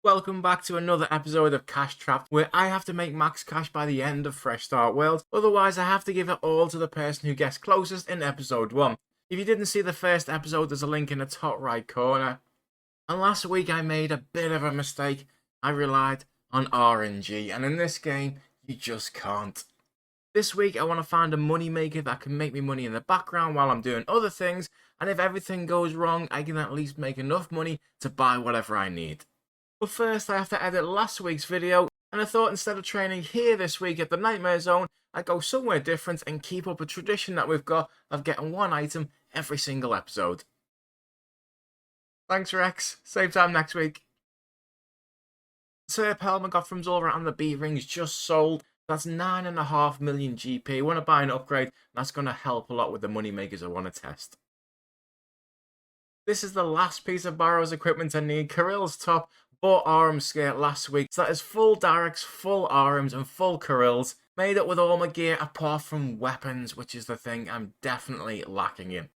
Welcome back to another episode of Cash Trapped, where I have to make max cash by the end of Fresh Start World, otherwise I have to give it all to the person who gets closest in episode 1. If you didn't see the first episode, there's a link in the top right corner. And last week I made a bit of a mistake. I relied on RNG, and in this game, you just can't. This week I want to find a money maker that can make me money in the background while I'm doing other things, and if everything goes wrong, I can at least make enough money to buy whatever I need. But first I have to edit last week's video, and I thought instead of training here this week at the Nightmare Zone, I'd go somewhere different and keep up a tradition that we've got of getting one item every single episode. Thanks Rex, same time next week. Sir Helmet got from Zora and the B-Rings just sold. That's 9.5 million GP. I want to buy an upgrade, and that's going to help a lot with the money makers I want to test. This is the last piece of Barrow's equipment I need. Kirill's top. Bought RM skirt last week, so that is full Directs, full RMs and full Kirills, made up with all my gear apart from weapons, which is the thing I'm definitely lacking in.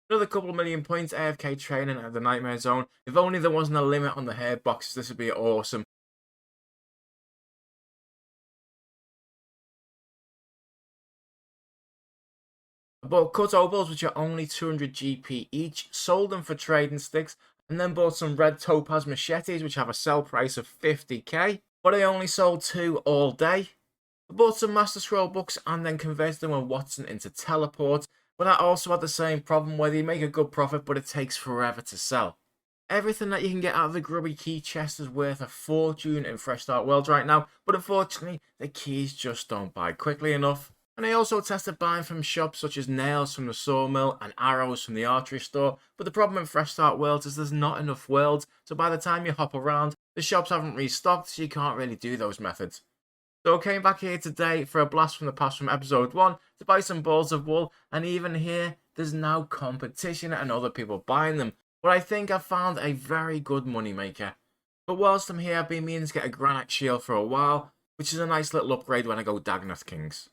Another couple of million points AFK training at the Nightmare Zone. If only there wasn't a limit on the hair boxes, this would be awesome. I bought cut opals, which are only 200 GP each, sold them for trading sticks, and then bought some red topaz machetes, which have a sell price of 50k, but I only sold 2 all day. I bought some Master Scroll books and then converted them with Watson into teleport, but that also had the same problem where they make a good profit, but it takes forever to sell. Everything that you can get out of the grubby key chest is worth a fortune in Fresh Start World right now, but unfortunately, the keys just don't buy quickly enough. And I also tested buying from shops such as nails from the sawmill and arrows from the archery store, but the problem in Fresh Start Worlds is there's not enough worlds, so by the time you hop around, the shops haven't restocked, so you can't really do those methods. So I came back here today for a blast from the past from episode 1 to buy some balls of wool, and even here, there's now competition and other people buying them, but I think I've found a very good money maker. But whilst I'm here, I've been meaning to get a granite shield for a while, which is a nice little upgrade when I go Dagneth Kings.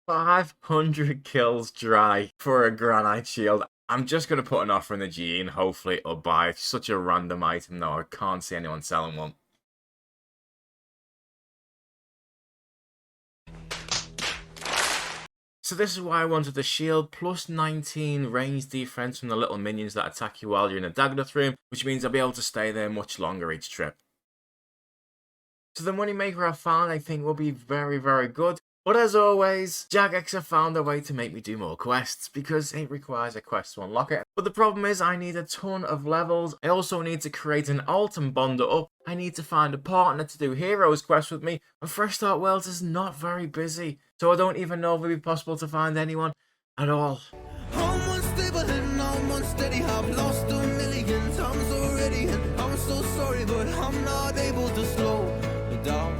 500 kills dry for a granite shield. I'm just going to put an offer in the GE and hopefully it'll buy. It's such a random item though, I can't see anyone selling one. So this is why I wanted the shield, plus 19 range defense from the little minions that attack you while you're in a Dagneth room, which means I'll be able to stay there much longer each trip. So the money maker I've found I think will be very, very good. But as always, Jagex have found a way to make me do more quests, because it requires a quest to unlock it. But the problem is I need a ton of levels. I also need to create an alt and bond it up. I need to find a partner to do heroes quests with me, and Fresh Start Worlds is not very busy. So I don't even know if it'll be possible to find anyone at all. I'm unstable and I'm unsteady. I've lost a million times already, and I'm so sorry, but I'm not able to slow down.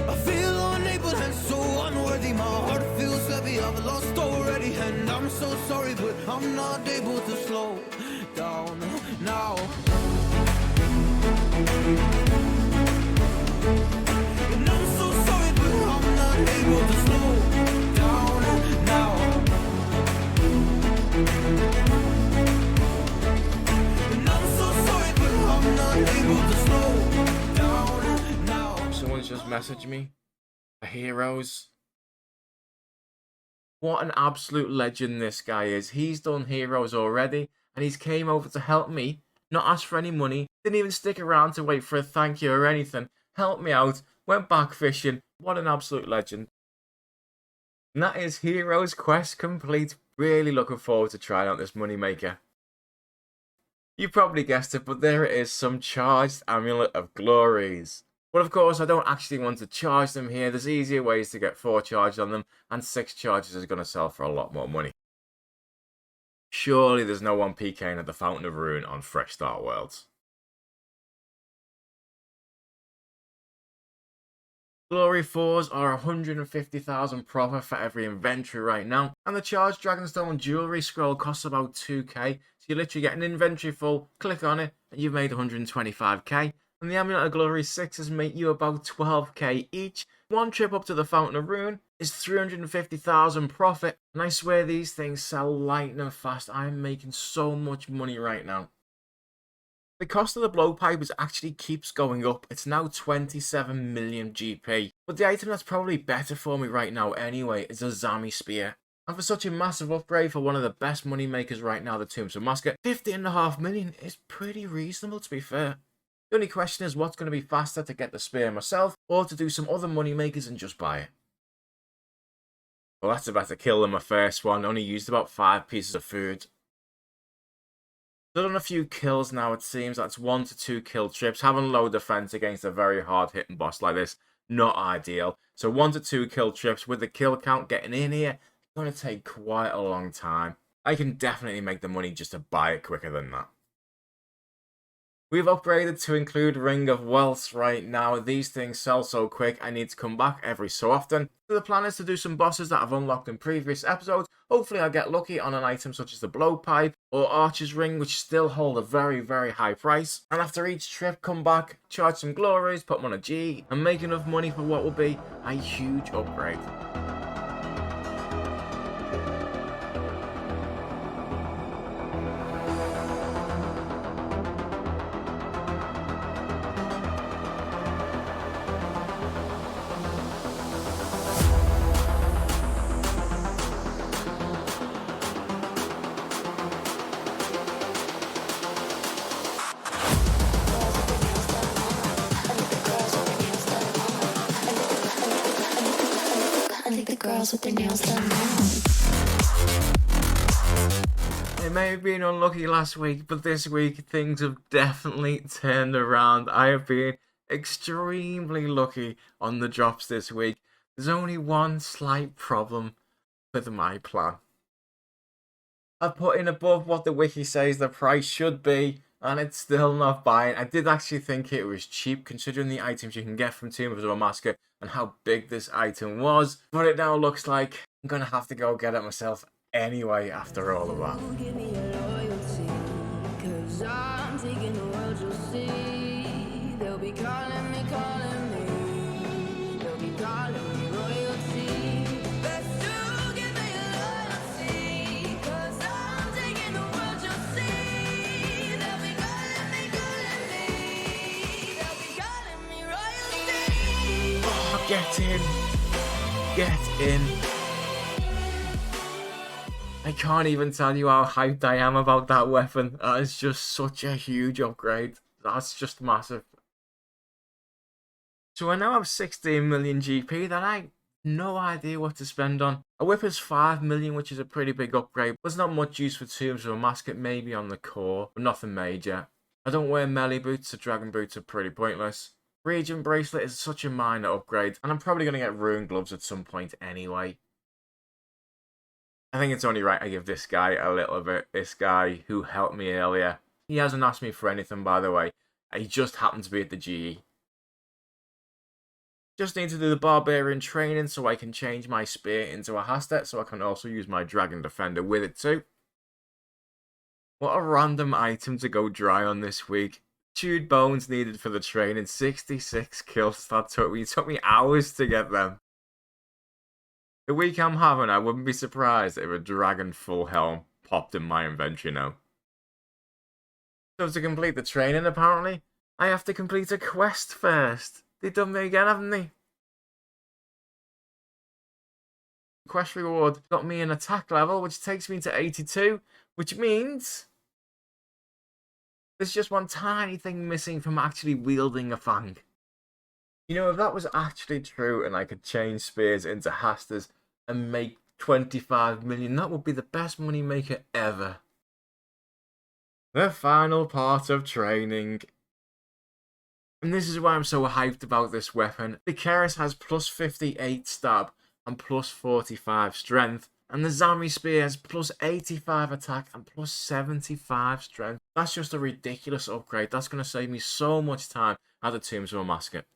I feel unable and so unworthy. My heart feels heavy. I've lost already, and I'm so sorry, but I'm not able to slow down now. And I'm so sorry, but I'm not able to slow down now. And I'm so sorry, but I'm not able to slow down now. Someone's just messaged me. Heroes. What an absolute legend this guy is. He's done heroes already, and he's came over to help me, not ask for any money, didn't even stick around to wait for a thank you or anything. Helped me out, went back fishing. What an absolute legend. And that is Heroes Quest complete. Really looking forward to trying out this money maker. You probably guessed it, but there it is, some charged Amulet of Glories. But of course, I don't actually want to charge them here. There's easier ways to get 4 charges on them, and 6 charges is going to sell for a lot more money. Surely there's no one PKing at the Fountain of Ruin on Fresh Start Worlds. Glory 4s are 150,000 profit for every inventory right now, and the charged Dragonstone jewellery scroll costs about 2k, so you literally get an inventory full, click on it, and you've made 125k. And the Amulet of Glory 6s make you about 12k each. One trip up to the Fountain of Ruin is 350,000 profit, and I swear these things sell lightning fast. I am making so much money right now. The cost of the blowpipe actually keeps going up. It's now 27 million GP. But the item that's probably better for me right now anyway is a Zami Spear. And for such a massive upgrade for one of the best money makers right now, the Tombs of Musket, 50.5 million is pretty reasonable, to be fair. The only question is what's going to be faster, to get the spear myself or to do some other money makers and just buy it. Well, that's a better kill than my first one. Only used about 5 pieces of food. Done a few kills now, it seems. That's 1 to 2 kill trips. Having low defense against a very hard hitting boss like this, not ideal. So 1 to 2 kill trips with the kill count getting in here, it's going to take quite a long time. I can definitely make the money just to buy it quicker than that. We've upgraded to include Ring of Wealth right now. These things sell so quick, I need to come back every so often. So the plan is to do some bosses that I've unlocked in previous episodes. Hopefully I'll get lucky on an item such as the Blowpipe or Archer's Ring, which still hold a very, very high price. And after each trip, come back, charge some glories, put them on a G, and make enough money for what will be a huge upgrade. With their nails done now. It may have been unlucky last week, but this week things have definitely turned around. I have been extremely lucky on the drops this week. There's only one slight problem with my plan. I put in above what the wiki says the price should be, and it's still not buying. I did actually think it was cheap considering the items you can get from Tombs of a Musket and how big this item was. But it now looks like I'm going to have to go get it myself anyway after all of that. Give me your loyalty, 'cause I'm taking the world, you'll see. They'll be calling me, they'll be calling me royalty. Best to give me your loyalty, 'cause I'm taking the world, you'll see. They'll be calling me, they'll be calling me royalty. Oh, get in. Get in. I can't even tell you how hyped I am about that weapon. That is just such a huge upgrade. That's just massive. So I now have 16 million GP that I have no idea what to spend on. A whip is 5 million, which is a pretty big upgrade. There's not much use for Tombs of a Musket, maybe on the core, but nothing major. I don't wear melee boots, so dragon boots are pretty pointless. Region bracelet is such a minor upgrade, and I'm probably going to get rune gloves at some point anyway. I think it's only right I give this guy a little bit. This guy who helped me earlier. He hasn't asked me for anything, by the way. He just happened to be at the GE. Just need to do the Barbarian training so I can change my spear into a Hastet, so I can also use my Dragon Defender with it too. What a random item to go dry on this week. Chewed bones needed for the training. 66 kills that took me. It took me hours to get them. The week I'm having, I wouldn't be surprised if a Dragon Full Helm popped in my inventory now. So to complete the training, apparently, I have to complete a quest first. They've done me again, haven't they? Quest reward got me an attack level, which takes me to 82, which means there's just one tiny thing missing from actually wielding a fang. You know, if that was actually true and I could change spears into Hasters and make 25 million, that would be the best money maker ever. The final part of training. And this is why I'm so hyped about this weapon. The Keras has plus 58 stab and plus 45 strength. And the Zami Spear has plus 85 attack and plus 75 strength. That's just a ridiculous upgrade. That's going to save me so much time at the Tombs of a Musket.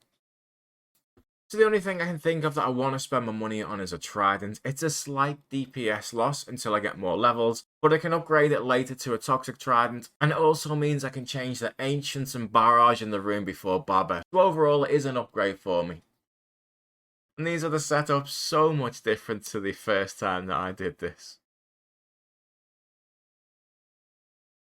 So the only thing I can think of that I want to spend my money on is a Trident. It's a slight DPS loss until I get more levels, but I can upgrade it later to a Toxic Trident, and it also means I can change the Ancients and Barrage in the room before Baba. So overall, it is an upgrade for me. And these are the setups, so much different to the first time that I did this.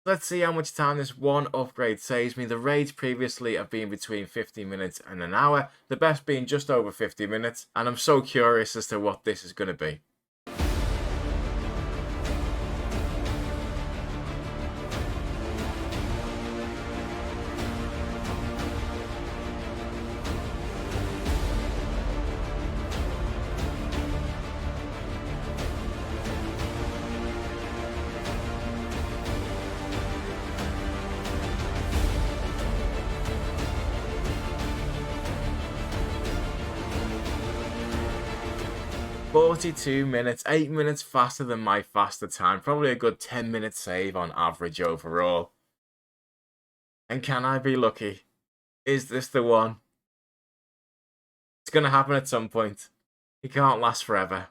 Let's see how much time this one upgrade saves me. The raids previously have been between 50 minutes and an hour, the best being just over 50 minutes, and I'm so curious as to what this is going to be. $42, 8 minutes faster than my faster time. Probably a good 10-minute save on average overall. And can I be lucky? Is this the one? It's going to happen at some point. It can't last forever.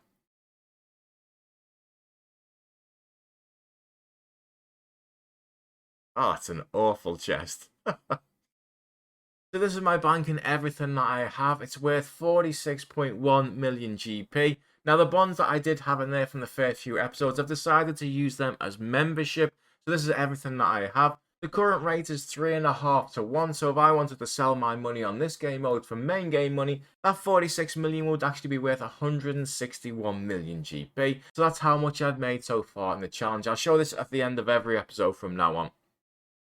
Oh, it's an awful chest. So this is my bank and everything that I have. It's worth 46.1 million GP. Now, the bonds that I did have in there from the first few episodes, I've decided to use them as membership. So this is everything that I have. The current rate is 3.5 to 1. So if I wanted to sell my money on this game mode for main game money, that 46 million would actually be worth 161 million GP. So that's how much I've made so far in the challenge. I'll show this at the end of every episode from now on.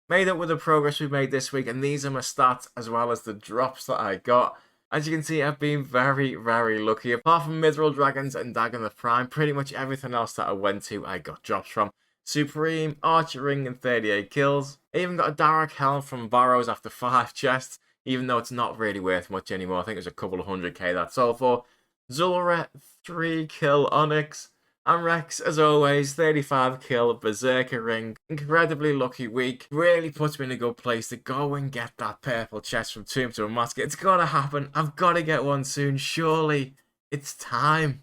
Made up with the progress we've made this week, and these are my stats as well as the drops that I got. As you can see, I've been very, very lucky. Apart from Mithril Dragons and Dagon the Prime, pretty much everything else that I went to, I got drops from. Supreme, Archer Ring and 38 kills. I even got a Dark Helm from Burrows after 5 chests, even though it's not really worth much anymore. I think it was a couple of 100k that sold for. Zulra, 3 kill Onyx. And Rex, as always, 35 kill Berserker Ring. Incredibly lucky week. Really puts me in a good place to go and get that purple chest from Tomb to a Mask. It's gotta happen. I've gotta get one soon. Surely, it's time.